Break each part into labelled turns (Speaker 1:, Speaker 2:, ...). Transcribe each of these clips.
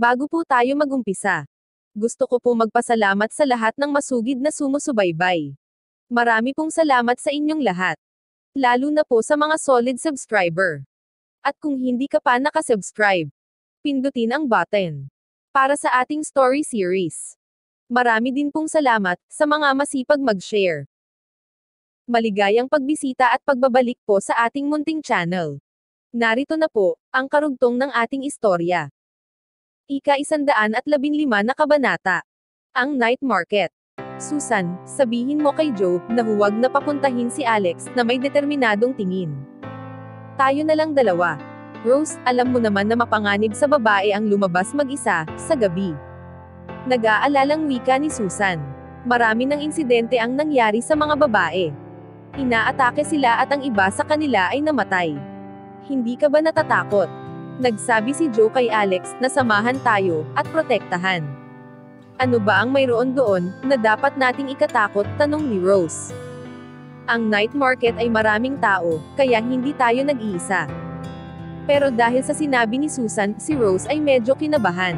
Speaker 1: Bago po tayo magumpisa, gusto ko po magpasalamat sa lahat ng masugid na sumusubaybay. Marami pong salamat sa inyong lahat. Lalo na po sa mga solid subscriber. At kung hindi ka pa nakasubscribe, pindutin ang button para sa ating story series. Marami din pong salamat sa mga masipag mag-share. Maligayang pagbisita at pagbabalik po sa ating munting channel. Narito na po ang karugtong ng ating istorya. Ika-115 na kabanata. Ang Night Market. Susan, sabihin mo kay Joe na huwag na papuntahin si Alex na may determinadong tingin. Tayo na lang dalawa. Rose, alam mo naman na mapanganib sa babae ang lumabas mag-isa sa gabi. Nag-aalalang wika ni Susan. Marami ng insidente ang nangyari sa mga babae. Inaatake sila at ang iba sa kanila ay namatay. Hindi ka ba natatakot? Nagsabi si Joe kay Alex na samahan tayo at protektahan. Ano ba ang mayroon doon na dapat nating ikatakot? Tanong ni Rose. Ang night market ay maraming tao, kaya hindi tayo nag-iisa. Pero dahil sa sinabi ni Susan, si Rose ay medyo kinabahan.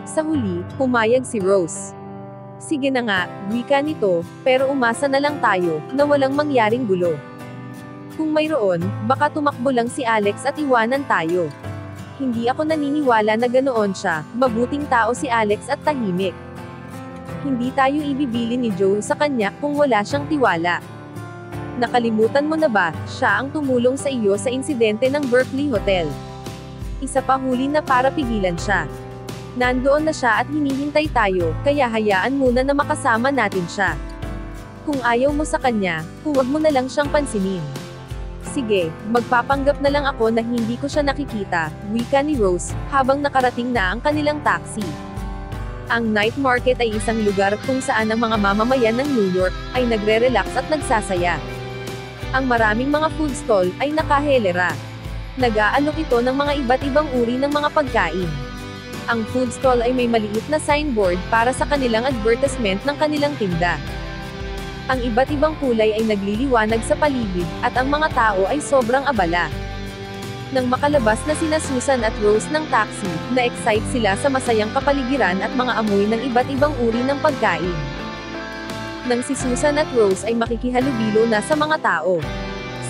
Speaker 1: Sa huli, pumayag si Rose. Sige na nga, wika nito, pero umasa na lang tayo na walang mangyaring gulo. Kung mayroon, baka tumakbo lang si Alex at iwanan tayo. Hindi ako naniniwala na ganoon siya, mabuting tao si Alex at tahimik. Hindi tayo ibibili ni Joe sa kanya kung wala siyang tiwala. Nakalimutan mo na ba, siya ang tumulong sa iyo sa insidente ng Berkeley Hotel. Isa pa huli na para pigilan siya. Nandoon na siya at hinihintay tayo, kaya hayaan muna na makasama natin siya. Kung ayaw mo sa kanya, huwag mo na lang siyang pansinin. Sige, magpapanggap na lang ako na hindi ko siya nakikita, wika ni Rose, habang nakarating na ang kanilang taxi. Ang night market ay isang lugar kung saan ang mga mamamayan ng New York ay nagre-relax at nagsasaya. Ang maraming mga food stall ay nakahelera. Nag-aalok ito ng mga iba't ibang uri ng mga pagkain. Ang food stall ay may maliit na signboard para sa kanilang advertisement ng kanilang tinda. Ang iba't ibang kulay ay nagliliwanag sa paligid, at ang mga tao ay sobrang abala. Nang makalabas na sina Susan at Rose ng taxi, na-excite sila sa masayang kapaligiran at mga amoy ng iba't ibang uri ng pagkain. Nang si Susan at Rose ay makikihalubilo na sa mga tao,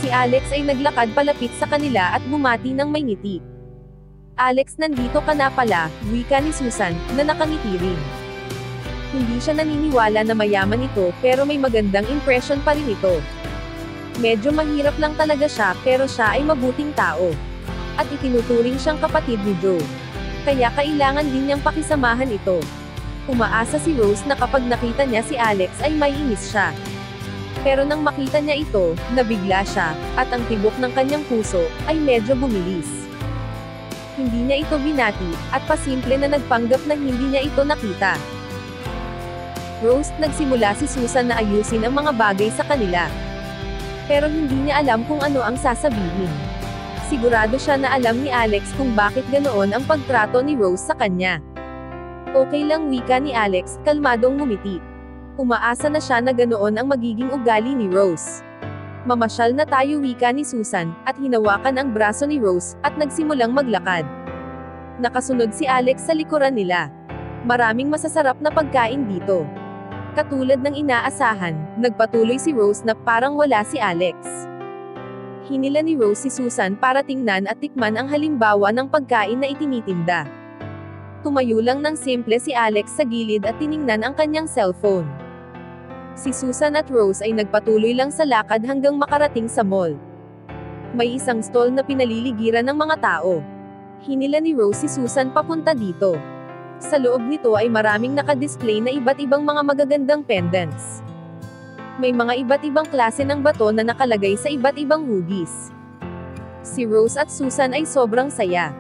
Speaker 1: si Alex ay naglakad palapit sa kanila at bumati ng may ngiti. Alex, nandito ka na pala, wika ni Susan, na nakangiti rin. Hindi siya naniniwala na mayaman ito, pero may magandang impression pa rin ito. Medyo mahirap lang talaga siya, pero siya ay mabuting tao. At itinuturing siyang kapatid ni Joe. Kaya kailangan din niyang pakisamahan ito. Umaasa si Rose na kapag nakita niya si Alex ay maiinis siya. Pero nang makita niya ito, nabigla siya, at ang tibok ng kanyang puso ay medyo bumilis. Hindi niya ito binati, at pasimple na nagpanggap na hindi niya ito nakita. Rose, nagsimula si Susan na ayusin ang mga bagay sa kanila. Pero hindi niya alam kung ano ang sasabihin. Sigurado siya na alam ni Alex kung bakit ganoon ang pagtrato ni Rose sa kanya. Okay lang, wika ni Alex, kalmadong ngumiti. Umaasa na siya na ganoon ang magiging ugali ni Rose. Mamasyal na tayo, wika ni Susan, at hinawakan ang braso ni Rose, at nagsimulang maglakad. Nakasunod si Alex sa likuran nila. Maraming masasarap na pagkain dito. Katulad ng inaasahan, nagpatuloy si Rose na parang wala si Alex. Hinila ni Rose si Susan para tingnan at tikman ang halimbawa ng pagkain na itinitinda. Tumayo lang ng simple si Alex sa gilid at tiningnan ang kanyang cellphone. Si Susan at Rose ay nagpatuloy lang sa lakad hanggang makarating sa mall. May isang stall na pinaliligiran ng mga tao. Hinila ni Rose si Susan papunta dito. Sa loob nito ay maraming nakadisplay na iba't ibang mga magagandang pendants. May mga iba't ibang klase ng bato na nakalagay sa iba't ibang hugis. Si Rose at Susan ay sobrang saya.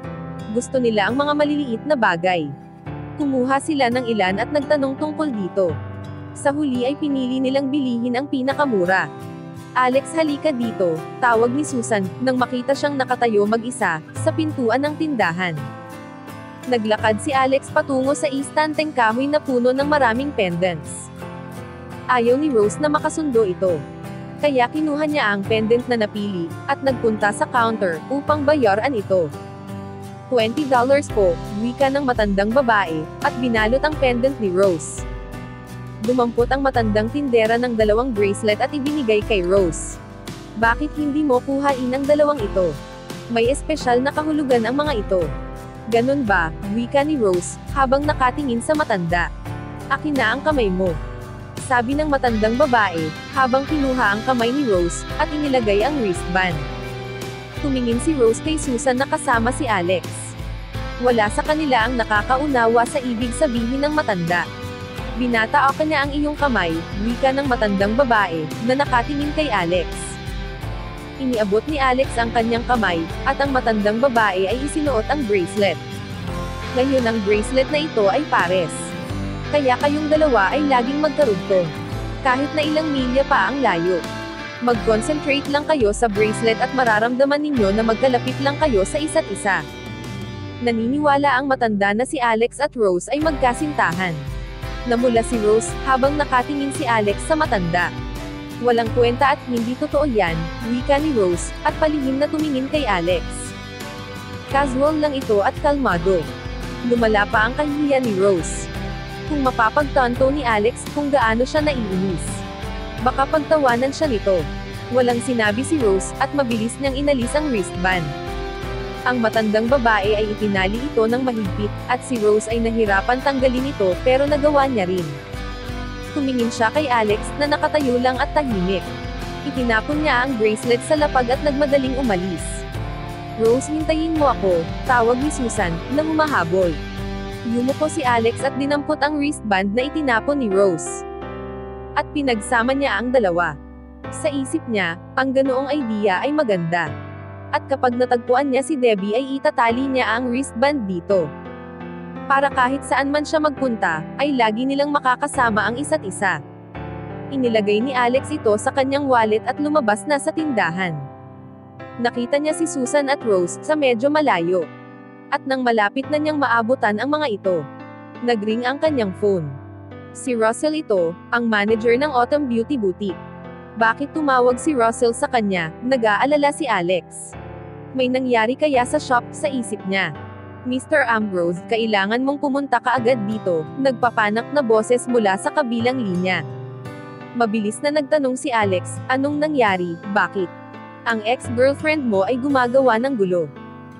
Speaker 1: Gusto nila ang mga maliliit na bagay. Kumuha sila ng ilan at nagtanong tungkol dito. Sa huli ay pinili nilang bilihin ang pinakamura. Alex, halika dito, tawag ni Susan, nang makita siyang nakatayo mag-isa sa pintuan ng tindahan. Naglakad si Alex patungo sa istanteng kahoy na puno ng maraming pendants. Ayaw ni Rose na makasundo ito. Kaya kinuha niya ang pendant na napili, at nagpunta sa counter upang bayaran ito. $20 po, wika ng matandang babae, at binalot ang pendant ni Rose. Dumampot ang matandang tindera ng 2 bracelet at ibinigay kay Rose. Bakit hindi mo kuhain ang 2 ito? May espesyal na kahulugan ang mga ito. Ganun ba, wika ni Rose, habang nakatingin sa matanda. Akin na ang kamay mo. Sabi ng matandang babae, habang kinuha ang kamay ni Rose, at inilagay ang wristband. Tumingin si Rose kay Susan na kasama si Alex. Wala sa kanila ang nakakaunawa sa ibig sabihin ng matanda. Binataakan niya ang iyong kamay, wika ng matandang babae, na nakatingin kay Alex. Iniabot ni Alex ang kanyang kamay, at ang matandang babae ay isinuot ang bracelet. Ngayon ang bracelet na ito ay pares. Kaya kayong dalawa ay laging magkarugtong. Kahit na ilang milya pa ang layo. Mag-concentrate lang kayo sa bracelet at mararamdaman ninyo na magkalapit lang kayo sa isa't isa. Naniniwala ang matanda na si Alex at Rose ay magkasintahan. Namula si Rose, habang nakatingin si Alex sa matanda. Walang kwenta at hindi totoo yan, wika ni Rose, at palihim na tumingin kay Alex. Casual lang ito at kalmado. Lumala pa ang kahihiyan ni Rose. Kung mapapagtanto ni Alex kung gaano siya naiinis. Baka pagtawanan siya nito. Walang sinabi si Rose, at mabilis niyang inalis ang wristband. Ang matandang babae ay itinali ito ng mahigpit, at si Rose ay nahirapan tanggalin ito pero nagawa niya rin. Tumingin siya kay Alex na nakatayo lang at tahimik. Itinapon niya ang bracelet sa lapag at nagmadaling umalis. Rose, hintayin mo ako, tawag ni Susan, na humahabol. Yumuko si Alex at dinampot ang wristband na itinapon ni Rose. At pinagsama niya ang dalawa. Sa isip niya, ang ganoong idea ay maganda. At kapag natagpuan niya si Debbie ay itatali niya ang wristband dito. Para kahit saan man siya magpunta, ay lagi nilang makakasama ang isa't isa. Inilagay ni Alex ito sa kanyang wallet at lumabas na sa tindahan. Nakita niya si Susan at Rose sa medyo malayo. At nang malapit na niyang maabutan ang mga ito, nagring ang kanyang phone. Si Russell ito, ang manager ng Autumn Beauty Boutique. Bakit tumawag si Russell sa kanya, nag-aalala si Alex. May nangyari kaya sa shop, sa isip niya. Mr. Ambrose, kailangan mong pumunta kaagad dito, nagpapanak na boses mula sa kabilang linya. Mabilis na nagtanong si Alex, anong nangyari, bakit? Ang ex-girlfriend mo ay gumagawa ng gulo.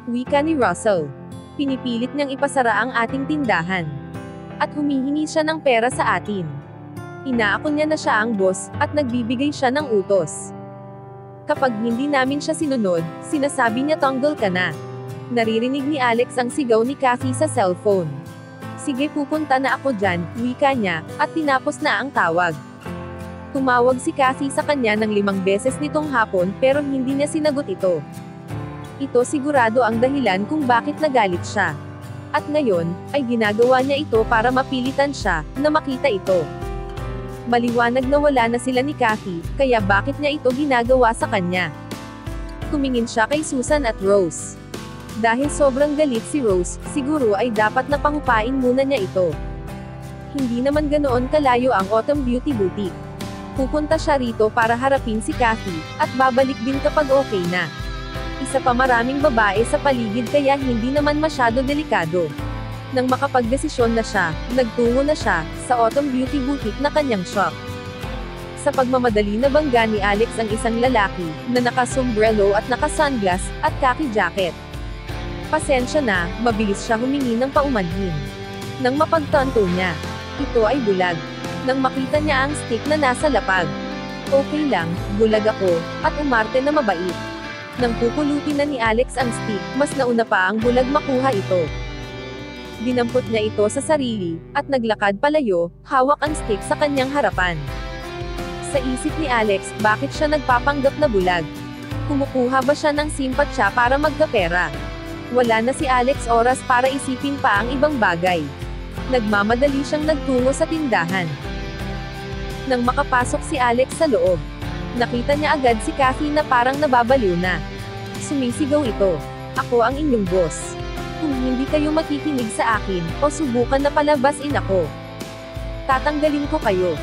Speaker 1: Wika ni Russell. Pinipilit niyang ipasara ang ating tindahan. At humihingi siya ng pera sa atin. Inaako niya na siya ang boss, at nagbibigay siya ng utos. Kapag hindi namin siya sinunod, sinasabi niya tanggal ka na. Naririnig ni Alex ang sigaw ni Kathy sa cellphone. Sige, pupunta na ako dyan, wika niya, at tinapos na ang tawag. Tumawag si Kathy sa kanya ng 5 beses nitong hapon pero hindi niya sinagot ito. Ito sigurado ang dahilan kung bakit nagalit siya. At ngayon, ay ginagawa niya ito para mapilitan siya, na makita ito. Maliwanag na wala na sila ni Kathy, kaya bakit niya ito ginagawa sa kanya? Tumingin siya kay Susan at Rose. Dahil sobrang galit si Rose, siguro ay dapat na pangupain muna niya ito. Hindi naman ganoon kalayo ang Autumn Beauty Boutique. Pupunta siya rito para harapin si Kathy, at babalik din kapag okay na. Isa pa maraming babae sa paligid kaya hindi naman masyado delikado. Nang makapagdesisyon na siya, nagtungo na siya, sa Autumn Beauty Boutique na kanyang shop. Sa pagmamadali na bangga ni Alex ang isang lalaki, na naka-sombrero at naka-sunglass, at khaki jacket. Pasensya na, mabilis siya humingi ng paumanhin. Nang mapagtanto niya, ito ay bulag. Nang makita niya ang stick na nasa lapag. Okay lang, bulag ako, at umarte na mabait. Nang pupulutin na ni Alex ang stick, mas nauna pa ang bulag makuha ito. Dinampot niya ito sa sarili, at naglakad palayo, hawak ang stick sa kanyang harapan. Sa isip ni Alex, bakit siya nagpapanggap na bulag? Kumukuha ba siya ng simpatya para magkapera? Wala na si Alex oras para isipin pa ang ibang bagay. Nagmamadali siyang nagtungo sa tindahan. Nang makapasok si Alex sa loob, nakita niya agad si Kathy na parang nababaliw na. Sumisigaw ito, "Ako ang inyong boss. Kung hindi kayo makikinig sa akin, o subukan na palabasin ako. Tatanggalin ko kayo.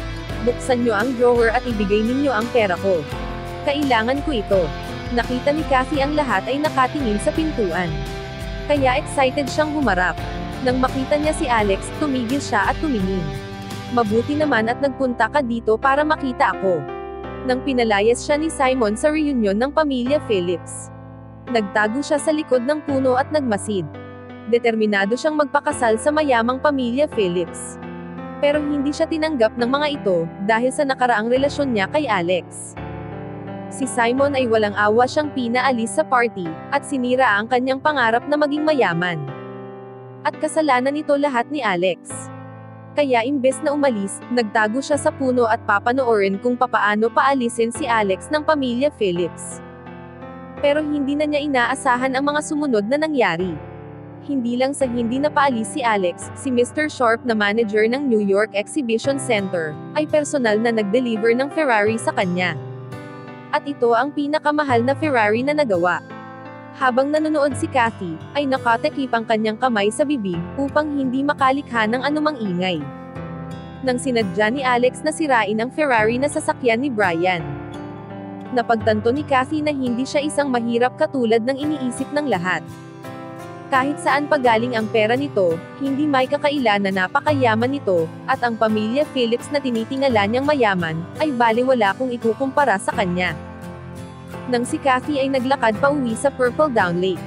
Speaker 1: Buksan niyo ang drawer at ibigay ninyo ang pera ko. Kailangan ko ito." Nakita ni Kathy ang lahat ay nakatingin sa pintuan. Kaya excited siyang humarap. Nang makita niya si Alex, tumigil siya at tumingin. Mabuti naman at nagpunta ka dito para makita ako. Nang pinalayas siya ni Simon sa reunion ng pamilya Phillips. Nagtago siya sa likod ng puno at nagmasid. Determinado siyang magpakasal sa mayamang pamilya Phillips. Pero hindi siya tinanggap ng mga ito, dahil sa nakaraang relasyon niya kay Alex. Si Simon ay walang awa siyang pinaalis sa party, at sinira ang kanyang pangarap na maging mayaman. At kasalanan nito lahat ni Alex. Kaya imbes na umalis, nagtago siya sa puno at papanoorin kung papaano paalisin si Alex ng pamilya Phillips. Pero hindi na niya inaasahan ang mga sumunod na nangyari. Hindi lang sa hindi napaalis si Alex, si Mr. Sharp na manager ng New York Exhibition Center, ay personal na nag-deliver ng Ferrari sa kanya. At ito ang pinakamahal na Ferrari na nagawa. Habang nanonood si Kathy, ay nakatakip ang kanyang kamay sa bibig, upang hindi makalikha ng anumang ingay. Nang sinadya ni Alex na sirain ang Ferrari na sasakyan ni Brian. Napagtanto ni Kathy na hindi siya isang mahirap katulad ng iniisip ng lahat. Kahit saan pagaling ang pera nito, hindi may kakaila na napakayaman nito, at ang pamilya Phillips na tinitingala niyang mayaman, ay baliwala kung ikukumpara sa kanya. Nang si Kathy ay naglakad pauwi sa Purple Down Lake.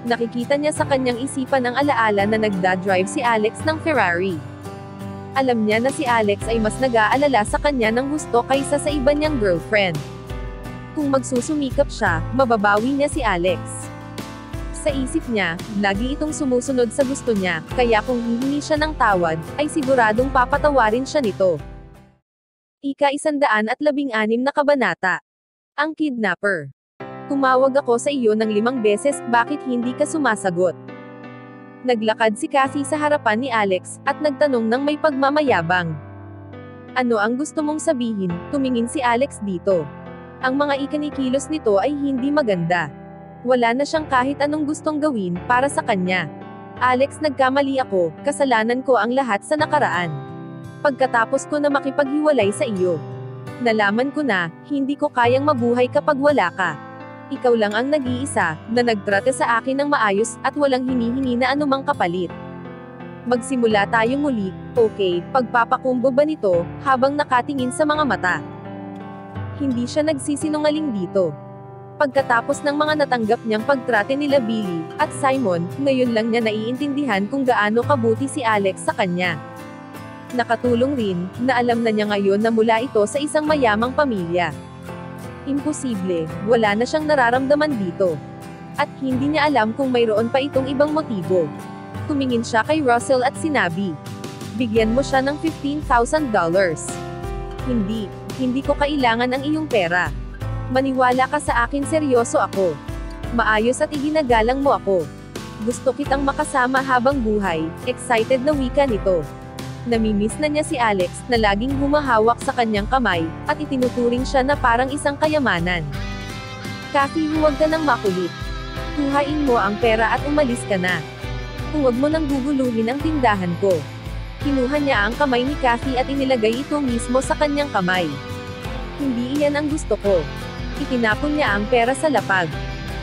Speaker 1: Nakikita niya sa kanyang isipan ang alaala na nagdadrive si Alex ng Ferrari. Alam niya na si Alex ay mas nag-aalala sa kanya ng gusto kaysa sa iba niyang girlfriend. Kung magsusumikap siya, mababawi niya si Alex. Sa isip niya, lagi itong sumusunod sa gusto niya, kaya kung hihingi siya ng tawad, ay siguradong papatawarin siya nito. Ika-116 na kabanata. Ang kidnapper. Tumawag ako sa iyo ng 5 beses, bakit hindi ka sumasagot? Naglakad si Kathy sa harapan ni Alex, at nagtanong ng may pagmamayabang. Ano ang gusto mong sabihin? Tumingin si Alex dito. Ang mga ikinikilos nito ay hindi maganda. Wala na siyang kahit anong gustong gawin, para sa kanya. Alex, nagkamali ako, kasalanan ko ang lahat sa nakaraan. Pagkatapos ko na makipaghiwalay sa iyo. Nalaman ko na, hindi ko kayang mabuhay kapag wala ka. Ikaw lang ang nag-iisa, na nagtrate sa akin ng maayos, at walang hinihingi na anumang kapalit. Magsimula tayo muli, okay, pagpapakumbo ba nito, habang nakatingin sa mga mata. Hindi siya nagsisinungaling dito. Pagkatapos ng mga natanggap niyang pagtrate nila Billy, at Simon, ngayon lang niya naiintindihan kung gaano kabuti si Alex sa kanya. Nakatulong rin, na alam na niya ngayon na mula ito sa isang mayamang pamilya. Imposible, wala na siyang nararamdaman dito. At hindi niya alam kung mayroon pa itong ibang motibo. Tumingin siya kay Russell at sinabi, bigyan mo siya ng $15,000. Hindi ko kailangan ang iyong pera. Maniwala ka sa akin, seryoso ako. Maayos at iginagalang mo ako. Gusto kitang makasama habang buhay, excited na wika nito. Namimiss na niya si Alex, na laging humahawak sa kanyang kamay, at itinuturing siya na parang isang kayamanan. Kathy, huwag ka nang makulit. Kuhain mo ang pera at umalis ka na. Huwag mo nang guguluhin ang tindahan ko. Kinuha niya ang kamay ni Kathy at inilagay ito mismo sa kanyang kamay. Hindi iyan ang gusto ko. Itinapon niya ang pera sa lapag.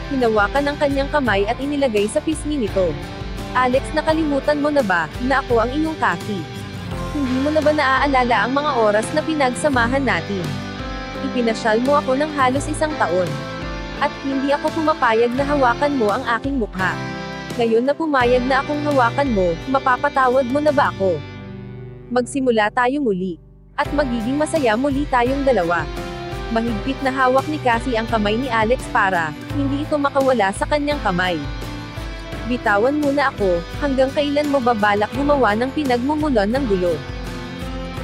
Speaker 1: Hinawakan ang kanyang kamay at inilagay sa pisngi nito. Alex, nakalimutan mo na ba, na ako ang iyong Kathy? Hindi mo na ba naaalala ang mga oras na pinagsamahan natin? Ipinasyal mo ako ng halos 1 taon. At hindi ako pumapayag na hawakan mo ang aking mukha. Ngayon na pumayag na akong hawakan mo, mapapatawad mo na ba ako? Magsimula tayo muli. At magiging masaya muli tayong dalawa. Mahigpit na hawak ni Kathy ang kamay ni Alex para, hindi ito makawala sa kanyang kamay. Bitawan muna ako, hanggang kailan mo babalak gumawa ng pinagmumulan ng gulo?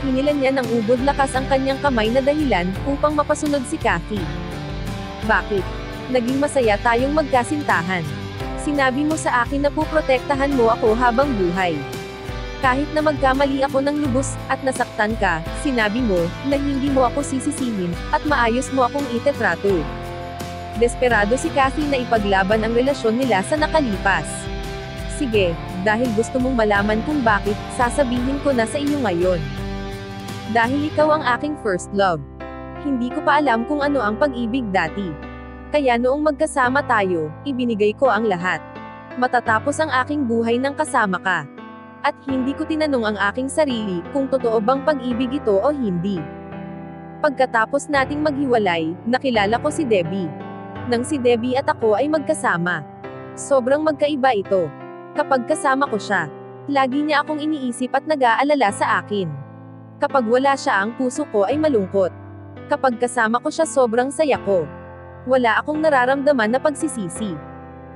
Speaker 1: Hinilan niya ng ubod lakas ang kanyang kamay na dahilan, upang mapasunod si Kathy. Bakit? Naging masaya tayong magkasintahan. Sinabi mo sa akin na puprotektahan mo ako habang buhay. Kahit na magkamali ako ng lubos, at nasaktan ka, sinabi mo, na hindi mo ako sisisihin, at maayos mo akong itetrato. Desperado si Kathy na ipaglaban ang relasyon nila sa nakalipas. Sige, dahil gusto mong malaman kung bakit, sasabihin ko na sa iyo ngayon. Dahil ikaw ang aking first love. Hindi ko pa alam kung ano ang pag-ibig dati. Kaya noong magkasama tayo, ibinigay ko ang lahat. Matatapos ang aking buhay ng kasama ka. At hindi ko tinanong ang aking sarili kung totoo bang pag-ibig ito o hindi. Pagkatapos nating maghiwalay, nakilala ko si Debbie. Nang si Debbie at ako ay magkasama. Sobrang magkaiba ito. Kapag kasama ko siya, lagi niya akong iniisip at nag-aalala sa akin. Kapag wala siya, ang puso ko ay malungkot. Kapag kasama ko siya, sobrang saya ko. Wala akong nararamdaman na pagsisisi.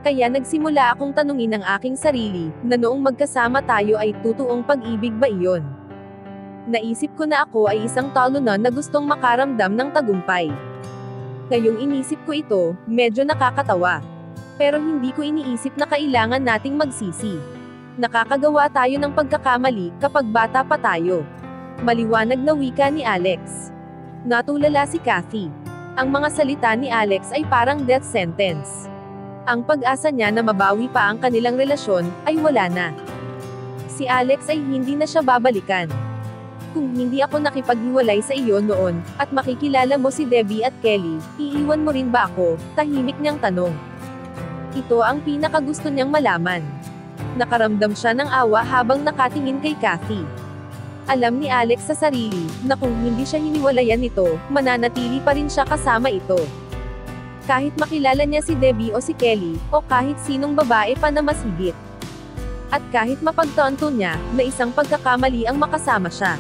Speaker 1: Kaya nagsimula akong tanungin ang aking sarili, na noong magkasama tayo ay totoong pag-ibig ba iyon? Naisip ko na ako ay isang talunan na gustong makaramdam ng tagumpay. Ngayong inisip ko ito, medyo nakakatawa. Pero hindi ko iniisip na kailangan nating magsisi. Nakakagawa tayo ng pagkakamali kapag bata pa tayo. Maliwanag na wika ni Alex. Natulala si Kathy. Ang mga salita ni Alex ay parang death sentence. Ang pag-asa niya na mabawi pa ang kanilang relasyon, ay wala na. Si Alex ay hindi na siya babalikan. Kung hindi ako nakipaghiwalay sa iyo noon, at makikilala mo si Debbie at Kelly, iiwan mo rin ba ako? Tahimik niyang tanong. Ito ang pinakagusto niyang malaman. Nakaramdam siya ng awa habang nakatingin kay Kathy. Alam ni Alex sa sarili, na kung hindi siya hiniwalayan nito, mananatili pa rin siya kasama ito. Kahit makilala niya si Debbie o si Kelly, o kahit sinong babae pa na mas higit. At kahit mapagtanto niya, na isang pagkakamali ang makasama siya.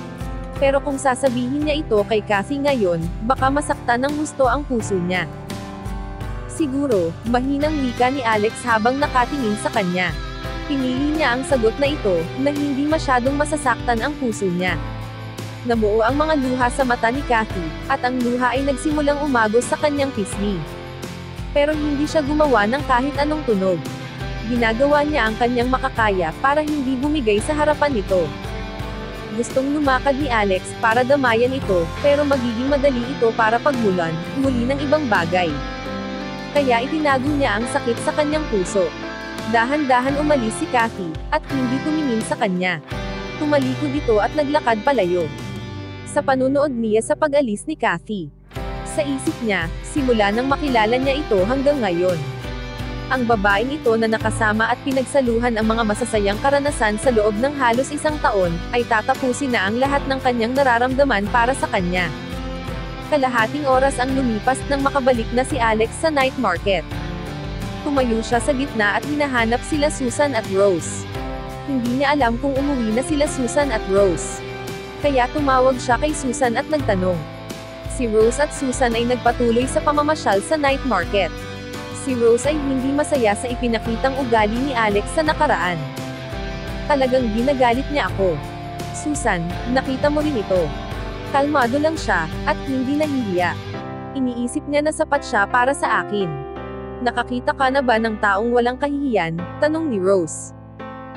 Speaker 1: Pero kung sasabihin niya ito kay Kathy ngayon, baka masaktan ng gusto ang puso niya. Siguro, mahinang wika ni Alex habang nakatingin sa kanya. Pinili niya ang sagot na ito, na hindi masyadong masasaktan ang puso niya. Nabuo ang mga luha sa mata ni Kathy, at ang luha ay nagsimulang umagos sa kanyang pisngi. Pero hindi siya gumawa ng kahit anong tunog. Ginagawa niya ang kanyang makakaya para hindi bumigay sa harapan nito. Gustong lumakad ni Alex para damayan ito, pero magiging madali ito para pagmulan muli ng ibang bagay. Kaya itinago niya ang sakit sa kanyang puso. Dahan-dahan umalis si Kathy, at hindi tumingin sa kanya. Tumalikod ito at naglakad palayo. Sa panunood niya sa pag-alis ni Kathy. Sa isip niya, simula nang makilala niya ito hanggang ngayon. Ang babaeng ito na nakasama at pinagsaluhan ang mga masasayang karanasan sa loob ng halos isang taon, ay tatapusin na ang lahat ng kanyang nararamdaman para sa kanya. Kalahating oras ang lumipas nang makabalik na si Alex sa night market. Tumayo siya sa gitna at hinahanap sila Susan at Rose. Hindi niya alam kung umuwi na sila Susan at Rose. Kaya tumawag siya kay Susan at nagtanong. Si Rose at Susan ay nagpatuloy sa pamamasyal sa night market. Si Rose ay hindi masaya sa ipinakitang ugali ni Alex sa nakaraan. Talagang ginagalit niya ako. Susan, nakita mo rin ito. Kalmado lang siya, at hindi nahihiya. Iniisip niya na sapat siya para sa akin. Nakakita ka na ba ng taong walang kahihiyan? Tanong ni Rose.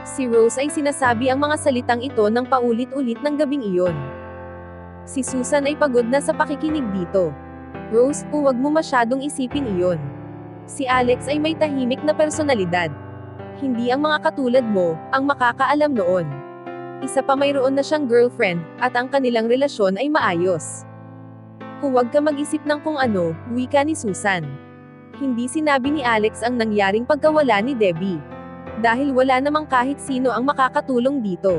Speaker 1: Si Rose ay sinasabi ang mga salitang ito ng paulit-ulit ng gabing iyon. Si Susan ay pagod na sa pakikinig dito. Rose, huwag mo masyadong isipin iyon. Si Alex ay may tahimik na personalidad. Hindi ang mga katulad mo, ang makakaalam noon. Isa pa mayroon na siyang girlfriend, at ang kanilang relasyon ay maayos. Huwag ka mag-isip ng kung ano, wika ni Susan. Hindi sinabi ni Alex ang nangyaring pagkawala ni Debbie. Dahil wala namang kahit sino ang makakatulong dito.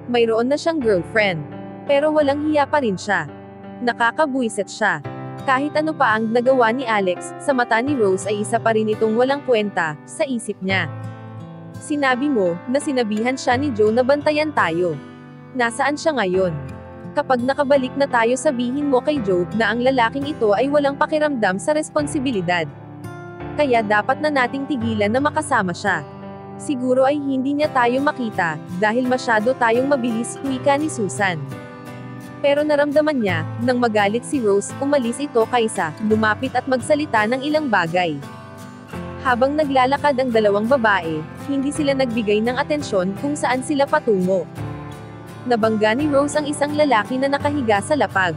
Speaker 1: Mayroon na siyang girlfriend. Pero walang hiya pa rin siya. Nakakabuiset siya. Kahit ano pa ang nagawa ni Alex, sa mata ni Rose ay isa pa rin itong walang kwenta, sa isip niya. Sinabi mo, na sinabihan siya ni Joe na bantayan tayo. Nasaan siya ngayon? Kapag nakabalik na tayo, sabihin mo kay Joe, na ang lalaking ito ay walang pakiramdam sa responsibilidad. Kaya dapat na nating tigilan na makasama siya. Siguro ay hindi niya tayo makita, dahil masyado tayong mabilis, wika ni Susan. Pero naramdaman niya, nang magalit si Rose, umalis ito kaysa lumapit at magsalita ng ilang bagay. Habang naglalakad ang dalawang babae, hindi sila nagbigay ng atensyon kung saan sila patungo. Nabangga ni Rose ang isang lalaki na nakahiga sa lapag.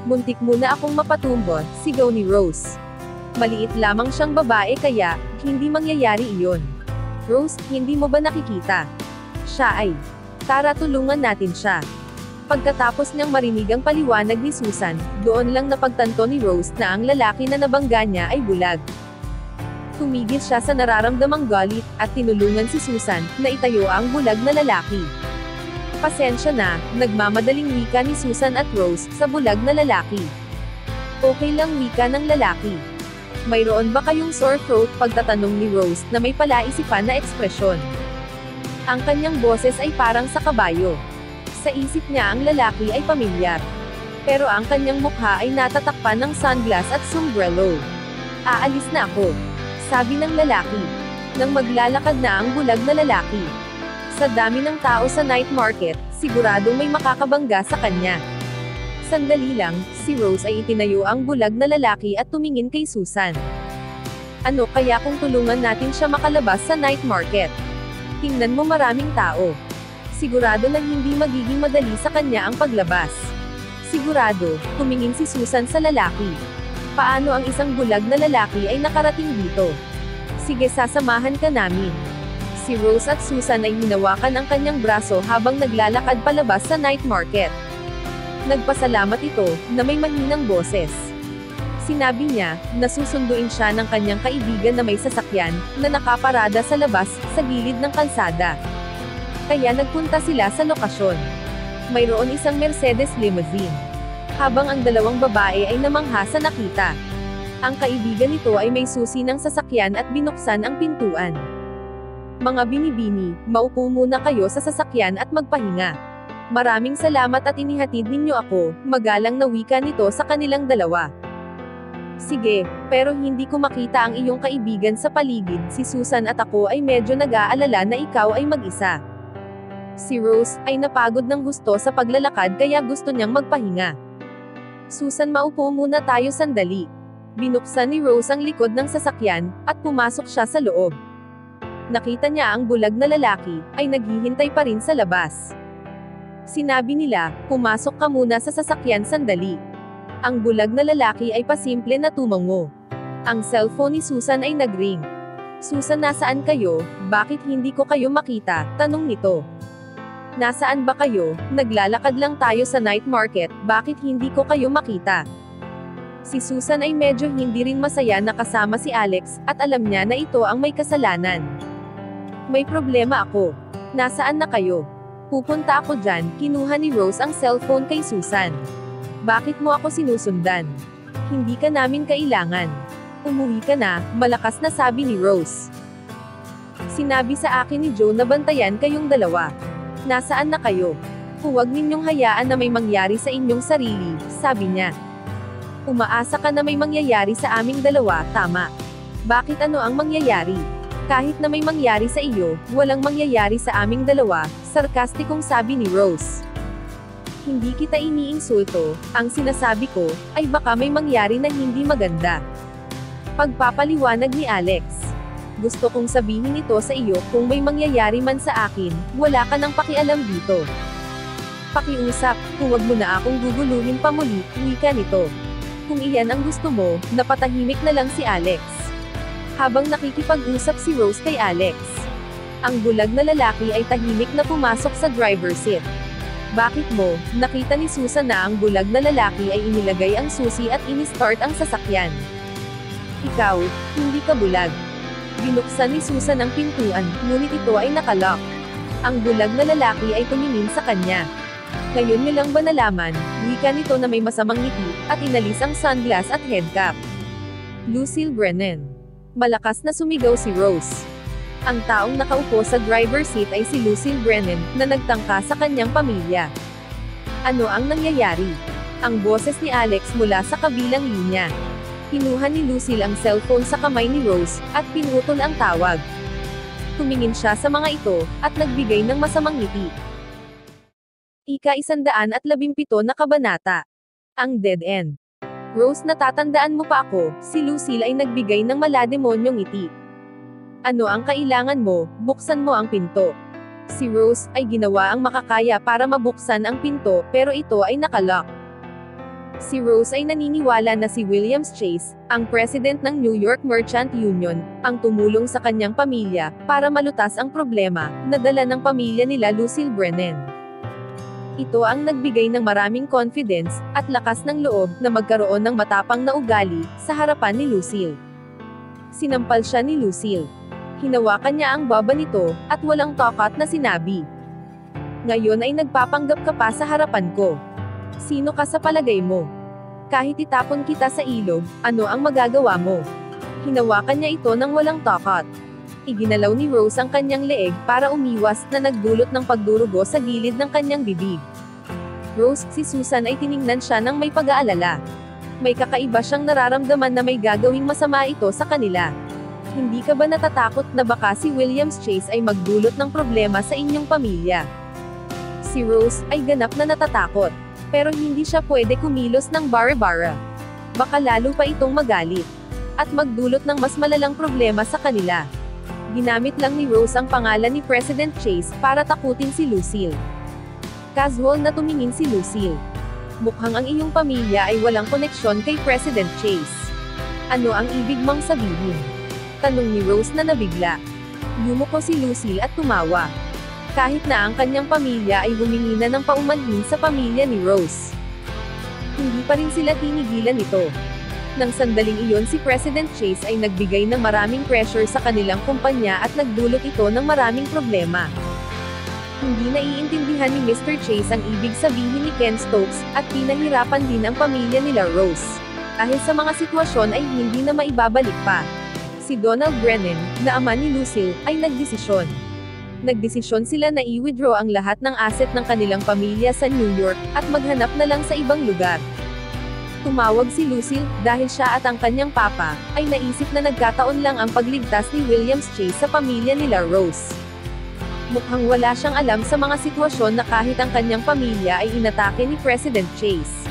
Speaker 1: Muntik muna akong mapatumbo, sigaw ni Rose. Maliit lamang siyang babae kaya, hindi mangyayari iyon. Rose, hindi mo ba nakikita? Siya ay, tara tulungan natin siya. Pagkatapos niyang marinig ang paliwanag ni Susan, doon lang napagtanto ni Rose na ang lalaki na nabangga niya ay bulag. Tumigil siya sa nararamdamang galit, at tinulungan si Susan, na itayo ang bulag na lalaki. Pasensya na, nagmamadaling wika ni Susan at Rose, sa bulag na lalaki. Okay lang wika ng lalaki. Mayroon ba kayong sore throat? Pagtatanong ni Rose, na may palaisipan na ekspresyon. Ang kanyang boses ay parang sa kabayo. Sa isip niya ang lalaki ay pamilyar. Pero ang kanyang mukha ay natatakpan ng sunglass at sombrero. Aalis na ako, sabi ng lalaki. Nang maglalakad na ang bulag na lalaki. Sa dami ng tao sa night market, siguradong may makakabangga sa kanya. Sandali lang, si Rose ay itinayo ang bulag na lalaki at tumingin kay Susan. Ano kaya kung tulungan natin siya makalabas sa night market? Tingnan mo, maraming tao. Sigurado na hindi magiging madali sa kanya ang paglabas. Sigurado, tumingin si Susan sa lalaki. Paano ang isang bulag na lalaki ay nakarating dito? Sige, sasamahan ka namin. Si Rose at Susan ay hinawakan ang kanyang braso habang naglalakad palabas sa night market. Nagpasalamat ito, na may mahinang boses. Sinabi niya, na susunduin siya ng kanyang kaibigan na may sasakyan, na nakaparada sa labas, sa gilid ng kalsada. Kaya nagpunta sila sa lokasyon. Mayroon isang Mercedes limousine. Habang ang dalawang babae ay namangha sa nakita. Ang kaibigan nito ay may susi ng sasakyan at binuksan ang pintuan. Mga binibini, maupo muna kayo sa sasakyan at magpahinga. Maraming salamat at inihatid ninyo ako, magalang na wika nito sa kanilang dalawa. Sige, pero hindi ko makita ang iyong kaibigan sa paligid. Si Susan at ako ay medyo nag-aalala na ikaw ay mag-isa. Si Rose ay napagod ng gusto sa paglalakad kaya gusto niyang magpahinga. Susan, maupo muna tayo sandali. Binuksan ni Rose ang likod ng sasakyan, at pumasok siya sa loob. Nakita niya ang bulag na lalaki, ay naghihintay pa rin sa labas. Sinabi nila, pumasok ka muna sa sasakyan sandali. Ang bulag na lalaki ay pasimple na tumango. Ang cellphone ni Susan ay nagring. Susan, nasaan kayo? Bakit hindi ko kayo makita? Tanong nito. Nasaan ba kayo? Naglalakad lang tayo sa night market, bakit hindi ko kayo makita? Si Susan ay medyo hindi rin masaya na kasama si Alex, at alam niya na ito ang may kasalanan. May problema ako. Nasaan na kayo? Pupunta ako dyan. Kinuha ni Rose ang cellphone kay Susan. Bakit mo ako sinusundan? Hindi ka namin kailangan. Umuwi ka na, malakas na sabi ni Rose. Sinabi sa akin ni Joe na bantayan kayong dalawa. Nasaan na kayo? Huwag ninyong hayaan na may mangyari sa inyong sarili, sabi niya. Umaasa ka na may mangyayari sa aming dalawa, tama. Bakit ano ang mangyayari? Kahit na may mangyari sa iyo, walang mangyayari sa aming dalawa, sarkastikong sabi ni Rose. Hindi kita iniinsulto, ang sinasabi ko, ay baka may mangyari na hindi maganda. Pagpapaliwanag ni Alex. Gusto kong sabihin ito sa iyo, kung may mangyayari man sa akin, wala ka nang pakialam dito. Pakiusap, huwag mo na akong guguluhin pa muli, wika nito. Kung iyan ang gusto mo, napatahimik na lang si Alex. Habang nakikipag-usap si Rose kay Alex. Ang bulag na lalaki ay tahimik na pumasok sa driver's seat. Bakit mo? Nakita ni Susan na ang bulag na lalaki ay inilagay ang susi at ini-start ang sasakyan. Ikaw, hindi ka bulag. Binuksan ni Susan ang pintuan, ngunit ito ay nakalock. Ang bulag na lalaki ay tumingin sa kanya. Ngayon niyo lang ba nalaman, wika nito na may masamang ngiti, at inalis ang sunglass at headcap. Lucille Brennan. Malakas na sumigaw si Rose. Ang taong nakaupo sa driver's seat ay si Lucille Brennan, na nagtangka sa kanyang pamilya. Ano ang nangyayari? Ang boses ni Alex mula sa kabilang linya. Kinuha ni Lucille ang cellphone sa kamay ni Rose, at pinutol ang tawag. Tumingin siya sa mga ito, at nagbigay ng masamang ngiti. Ika-117 na kabanata. Ang dead end. Rose, natatandaan mo pa ako? Si Lucille ay nagbigay ng malademonyong ngiti. Ano ang kailangan mo? Buksan mo ang pinto. Si Rose ay ginawa ang makakaya para mabuksan ang pinto, pero ito ay nakalock. Si Rose ay naniniwala na si Williams Chase, ang president ng New York Merchant Union, ang tumulong sa kanyang pamilya, para malutas ang problema, na dala ng pamilya nila Lucille Brennan. Ito ang nagbigay ng maraming confidence, at lakas ng loob, na magkaroon ng matapang na ugali, sa harapan ni Lucille. Sinampal siya ni Lucille. Hinawakan niya ang baba nito, at walang takat na sinabi. Ngayon ay nagpapanggap ka pa sa harapan ko. Sino ka sa palagay mo? Kahit itapon kita sa ilog, ano ang magagawa mo? Hinawakan niya ito ng walang takat. Iginalaw ni Rose ang kanyang leeg para umiwas na nagdulot ng pagdurugo sa gilid ng kanyang bibig. Rose, si Susan ay tiningnan siya ng may pag-aalala. May kakaiba siyang nararamdaman na may gagawing masama ito sa kanila. Hindi ka ba natatakot na baka si Williams Chase ay magdulot ng problema sa inyong pamilya? Si Rose ay ganap na natatakot. Pero hindi siya pwede kumilos ng bara-bara. Baka lalo pa itong magalit. At magdulot ng mas malalang problema sa kanila. Ginamit lang ni Rose ang pangalan ni President Chase para takutin si Lucille. Casual na tumingin si Lucille. Mukhang ang iyong pamilya ay walang koneksyon kay President Chase. Ano ang ibig mong sabihin? Tanong ni Rose na nabigla. Yumuko si Lucille at tumawa. Kahit na ang kanyang pamilya ay humingi na ng paumanhin sa pamilya ni Rose. Hindi pa rin sila tinigilan ito. Nang sandaling iyon si President Chase ay nagbigay ng maraming pressure sa kanilang kumpanya at nagdulot ito ng maraming problema. Hindi naiintindihan ni Mr. Chase ang ibig sabihin ni Ken Stokes, at pinahirapan din ang pamilya nila Rose. Dahil sa mga sitwasyon ay hindi na maibabalik pa. Si Donald Brennan, na ama ni Lucille, ay nagdesisyon. Nagdesisyon sila na i-withdraw ang lahat ng asset ng kanilang pamilya sa New York, at maghanap na lang sa ibang lugar. Tumawag si Lucille, dahil siya at ang kanyang papa, ay naisip na nagkataon lang ang pagligtas ni Williams Chase sa pamilya nila Rose. Mukhang wala siyang alam sa mga sitwasyon na kahit ang kanyang pamilya ay inatake ni President Chase.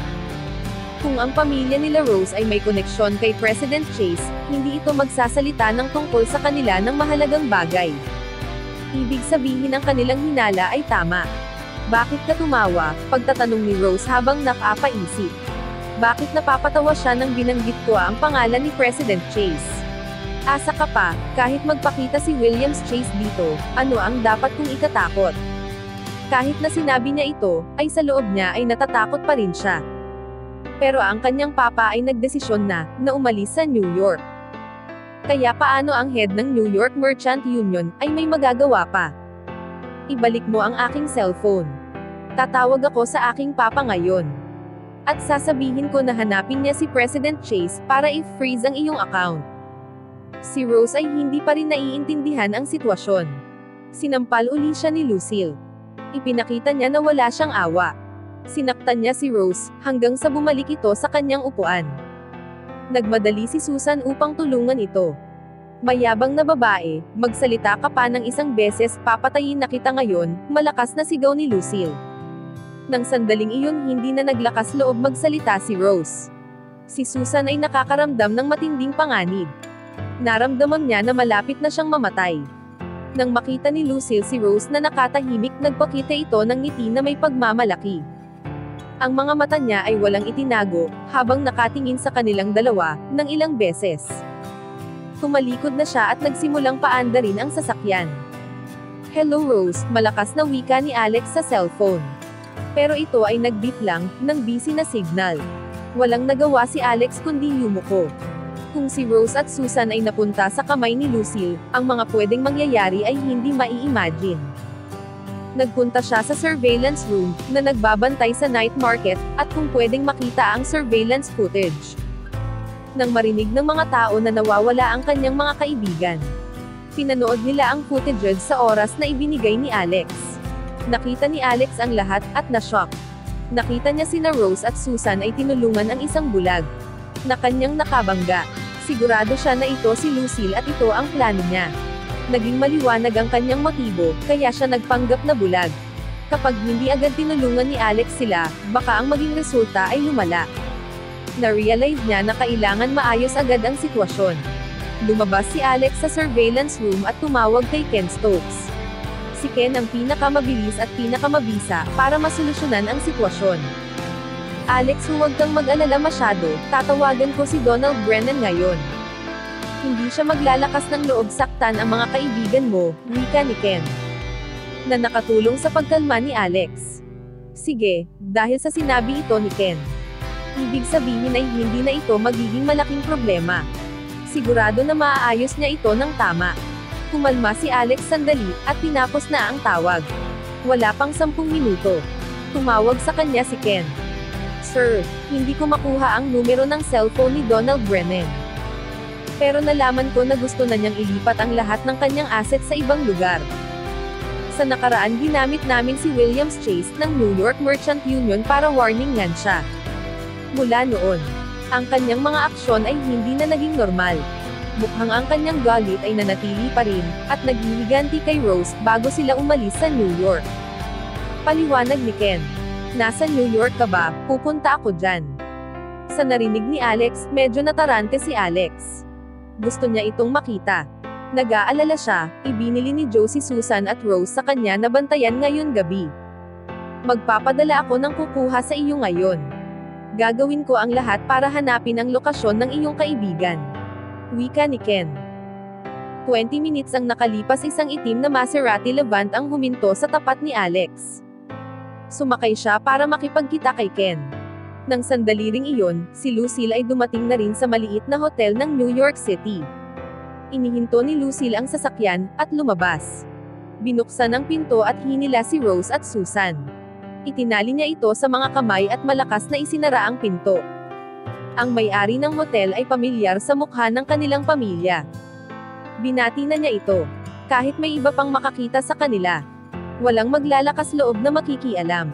Speaker 1: Kung ang pamilya nila Rose ay may koneksyon kay President Chase, hindi ito magsasalita ng tungkol sa kanila ng mahalagang bagay. Ibig sabihin ang kanilang hinala ay tama. Bakit ka tumawa? Pagtatanong ni Rose habang nakapaisip. Bakit napapatawa siya nang binanggit ko ang pangalan ni President Chase? Asa ka pa, kahit magpakita si Williams Chase dito, ano ang dapat kong ikatakot? Kahit na sinabi niya ito, ay sa loob niya ay natatakot pa rin siya. Pero ang kanyang papa ay nagdesisyon na umalis sa New York. Kaya paano ang head ng New York Merchant Union ay may magagawa pa? Ibalik mo ang aking cellphone. Tatawag ako sa aking papa ngayon. At sasabihin ko na hanapin niya si President Chase para i-freeze ang iyong account. Si Rose ay hindi pa rin naiintindihan ang sitwasyon. Sinampal uli siya ni Lucille. Ipinakita niya na wala siyang awa. Sinaktan niya si Rose, hanggang sa bumalik ito sa kanyang upuan. Nagmadali si Susan upang tulungan ito. Mayabang na babae, magsalita ka pa ng isang beses, papatayin na kita ngayon, malakas na sigaw ni Lucille. Nang sandaling iyon hindi na naglakas loob magsalita si Rose. Si Susan ay nakakaramdam ng matinding panganib. Naramdaman niya na malapit na siyang mamatay. Nang makita ni Lucille si Rose na nakatahimik, nagpakita ito ng ngiti na may pagmamalaki. Ang mga mata niya ay walang itinago, habang nakatingin sa kanilang dalawa, ng ilang beses. Tumalikod na siya at nagsimulang paandarin ang sasakyan. Hello Rose, malakas na wika ni Alex sa cellphone. Pero ito ay nag-beep lang, ng busy na signal. Walang nagawa si Alex kundi yumuko. Kung si Rose at Susan ay napunta sa kamay ni Lucille, ang mga pwedeng mangyayari ay hindi mai-imagine. Nagpunta siya sa surveillance room, na nagbabantay sa night market, at kung pwedeng makita ang surveillance footage. Nang marinig ng mga tao na nawawala ang kanyang mga kaibigan. Pinanood nila ang footage sa oras na ibinigay ni Alex. Nakita ni Alex ang lahat, at na-shock. Nakita niya sina Rose at Susan ay tinulungan ang isang bulag. Na kanyang nakabangga. Sigurado siya na ito si Lucille at ito ang plano niya. Naging maliwanag ang kanyang motibo, kaya siya nagpanggap na bulag. Kapag hindi agad tinulungan ni Alex sila, baka ang maging resulta ay lumala. Na-realize niya na kailangan maayos agad ang sitwasyon. Lumabas si Alex sa surveillance room at tumawag kay Ken Stokes. Si Ken ang pinakamabilis at pinakamabisa para masolusyonan ang sitwasyon. Alex, huwag kang mag-alala masyado, tatawagan ko si Donald Brennan ngayon. Hindi siya maglalakas ng loob saktan ang mga kaibigan mo, wika ni Ken. Na nakatulong sa pagkalma ni Alex. Sige, dahil sa sinabi ito ni Ken. Ibig sabihin ay hindi na ito magiging malaking problema. Sigurado na maaayos niya ito ng tama. Kumalma si Alex sandali, at tinapos na ang tawag. Wala pang 10 minuto. Tumawag sa kanya si Ken. "Sir, hindi ko makuha ang numero ng cellphone ni Donald Brennan. Pero nalaman ko na gusto na niyang ilipat ang lahat ng kanyang asset sa ibang lugar. Sa nakaraan ginamit namin si Williams Chase ng New York Merchant Union para warningan siya. Mula noon, ang kanyang mga aksyon ay hindi na naging normal. Mukhang ang kanyang galit ay nanatili pa rin, at naghihiganti kay Rose bago sila umalis sa New York." Paliwanag ni Ken. "Nasa New York ka ba? Pupunta ako dyan." Sa narinig ni Alex, medyo natarante si Alex. Gusto niya itong makita. Nag-aalala siya, ibinili ni Joe si Susan at Rose sa kanya na bantayan ngayon gabi. "Magpapadala ako ng kukuha sa iyo ngayon. Gagawin ko ang lahat para hanapin ang lokasyon ng iyong kaibigan." Wika ni Ken. 20 minutes ang nakalipas, isang itim na Maserati Levant ang huminto sa tapat ni Alex. Sumakay siya para makipagkita kay Ken. Nang sandali ring iyon, si Lucille ay dumating na rin sa maliit na hotel ng New York City. Inihinto ni Lucille ang sasakyan, at lumabas. Binuksan ang pinto at hinila si Rose at Susan. Itinali niya ito sa mga kamay at malakas na isinara ang pinto. Ang may-ari ng hotel ay pamilyar sa mukha ng kanilang pamilya. Binati na niya ito. Kahit may iba pang makakita sa kanila. Walang maglalakas loob na makikialam.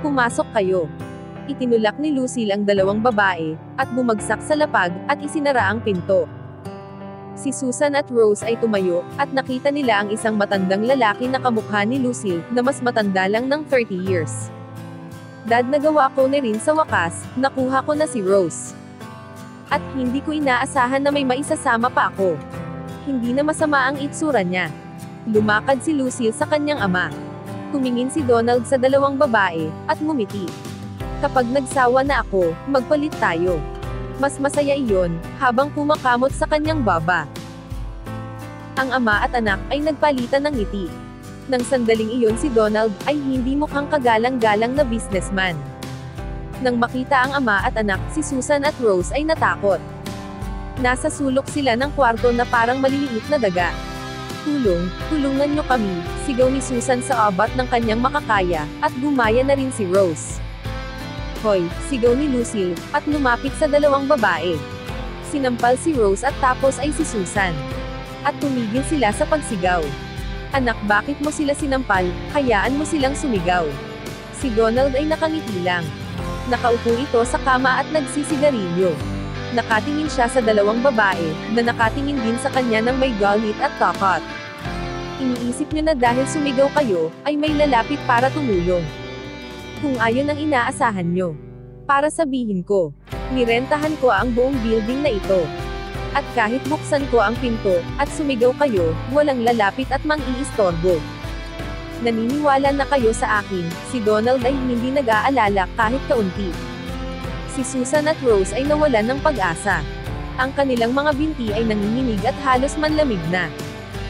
Speaker 1: "Pumasok kayo." Itinulak ni Lucille ang dalawang babae, at bumagsak sa lapag, at isinara ang pinto. Si Susan at Rose ay tumayo, at nakita nila ang isang matandang lalaki na kamukha ni Lucille, na mas matanda lang ng 30 years. "Dad, nagawa ko na rin sa wakas, nakuha ko na si Rose. At hindi ko inaasahan na may maisasama pa ako." Hindi na masama ang itsura niya. Lumakad si Lucille sa kanyang ama. Tumingin si Donald sa dalawang babae, at ngumiti. "Kapag nagsawa na ako, magpalit tayo." Mas masaya iyon, habang kumakamot sa kanyang baba. Ang ama at anak ay nagpalitan ng ngiti. Nang sandaling iyon si Donald ay hindi mukhang kagalang-galang na businessman. Nang makita ang ama at anak, si Susan at Rose ay natakot. Nasa sulok sila ng kwarto na parang maliliit na daga. Tulungan niyo kami," sigaw ni Susan sa abat ng kanyang makakaya, at gumaya na rin si Rose. "Hoy," sigaw ni Lucille, at lumapit sa dalawang babae. Sinampal si Rose at tapos ay si Susan. At tumigil sila sa pagsigaw. "Anak, bakit mo sila sinampal? Hayaan mo silang sumigaw." Si Donald ay nakangiti lang. Nakaupo ito sa kama at nagsisigarilyo. Nakatingin siya sa dalawang babae, na nakatingin din sa kanya ng may galit at takot. "Iniisip niyo na dahil sumigaw kayo, ay may lalapit para tumulong. Kung ayon ang inaasahan niyo. Para sabihin ko, nirentahan ko ang buong building na ito. At kahit buksan ko ang pinto, at sumigaw kayo, walang lalapit at mang-iistorbo. Naniniwala na kayo sa akin." Si Donald ay hindi nag-aalala kahit kaunti. Si Susan at Rose ay nawalan ng pag-asa. Ang kanilang mga binti ay nanginginig at halos manlamig na.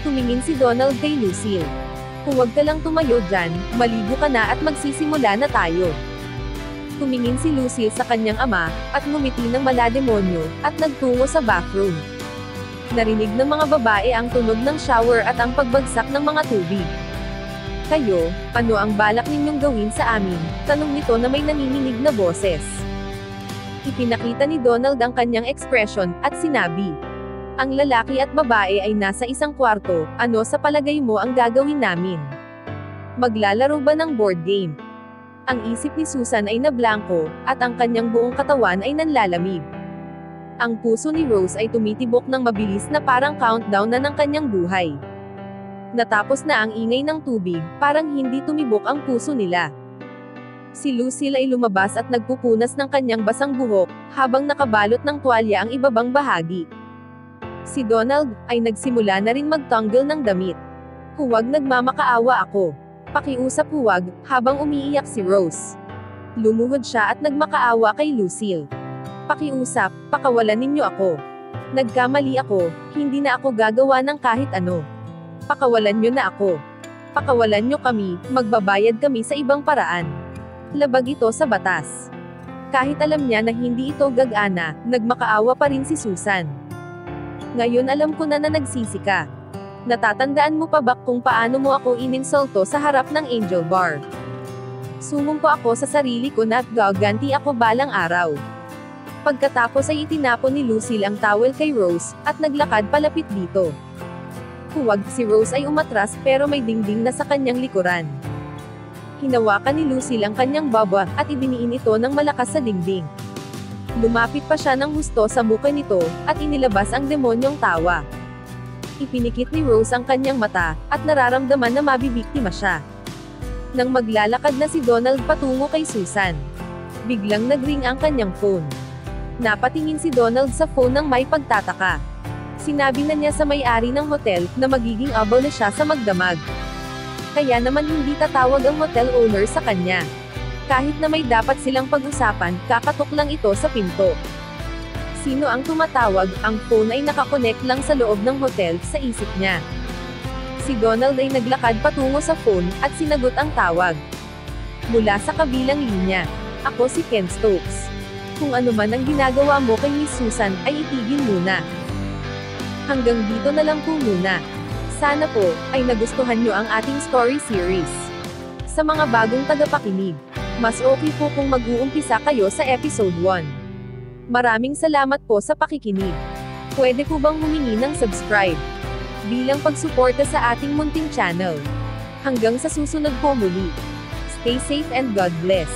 Speaker 1: Tumingin si Donald kay Lucille. "Huwag ka lang tumayo dyan, maligo ka na at magsisimula na tayo." Tumingin si Lucille sa kanyang ama, at ngumiti ng malademonyo, at nagtungo sa bathroom. Narinig ng mga babae ang tunog ng shower at ang pagbagsak ng mga tubig. "Kayo, ano ang balak ninyong gawin sa amin?" tanong nito na may nanginginig na boses. Ipinakita ni Donald ang kanyang ekspresyon, at sinabi, "Ang lalaki at babae ay nasa isang kwarto, ano sa palagay mo ang gagawin namin? Maglalaro ba ng board game?" Ang isip ni Susan ay nablangko, at ang kanyang buong katawan ay nanlalamig. Ang puso ni Rose ay tumitibok ng mabilis na parang countdown na ng kanyang buhay. Natapos na ang ingay ng tubig, parang hindi tumibok ang puso nila. Si Lucille ay lumabas at nagpupunas ng kanyang basang buhok, habang nakabalot ng tuwalya ang ibabang bahagi. Si Donald ay nagsimula na rin magtanggal ng damit. "Huwag, nagmamakaawa ako. Pakiusap, huwag," habang umiiyak si Rose. Lumuhod siya at nagmakaawa kay Lucille. "Pakiusap, pakawalan ninyo ako. Nagkamali ako, hindi na ako gagawa ng kahit ano. Pakawalan nyo na ako. Pakawalan nyo kami, magbabayad kami sa ibang paraan." Labag ito sa batas. Kahit alam niya na hindi ito gagana, nagmakaawa pa rin si Susan. Ngayon alam ko na nagsisi ka. Natatandaan mo pa ba kung paano mo ako ininsulto sa harap ng Angel Bar? Sumumpo ako sa sarili ko na gaganti ako balang araw. Pagkatapos ay itinapon ni Lucille ang towel kay Rose, at naglakad palapit dito. Huwag, si Rose ay umatras pero may dingding na sa kanyang likuran. Hinawakan ni Lucille ang kanyang baba, at idiniin ito ng malakas sa dingding. Lumapit pa siya ng husto sa muka nito, at inilabas ang demonyong tawa. Ipinikit ni Rose ang kanyang mata, at nararamdaman na mabibiktima siya. Nang maglalakad na si Donald patungo kay Susan, biglang nagring ang kanyang phone. Napatingin si Donald sa phone ng may pagtataka. Sinabi na niya sa may-ari ng hotel na magiging abo na siya sa magdamag. Kaya naman hindi tatawag ang hotel owner sa kanya. Kahit na may dapat silang pag-usapan, kakatok lang ito sa pinto. Sino ang tumatawag? Ang phone ay nakakonect lang sa loob ng hotel, sa isip niya. Si Donald ay naglakad patungo sa phone, at sinagot ang tawag. Mula sa kabilang linya, "Ako si Ken Stokes. Kung ano man ang ginagawa mo kay Miss Susan, ay itigil muna. Hanggang dito na lang po muna. Sana po, ay nagustuhan nyo ang ating story series. Sa mga bagong tagapakinig, mas okay po kung mag-uumpisa kayo sa episode 1. Maraming salamat po sa pakikinig. Pwede po bang humingi ng subscribe bilang pagsuporta sa ating munting channel. Hanggang sa susunod po muli. Stay safe and God bless.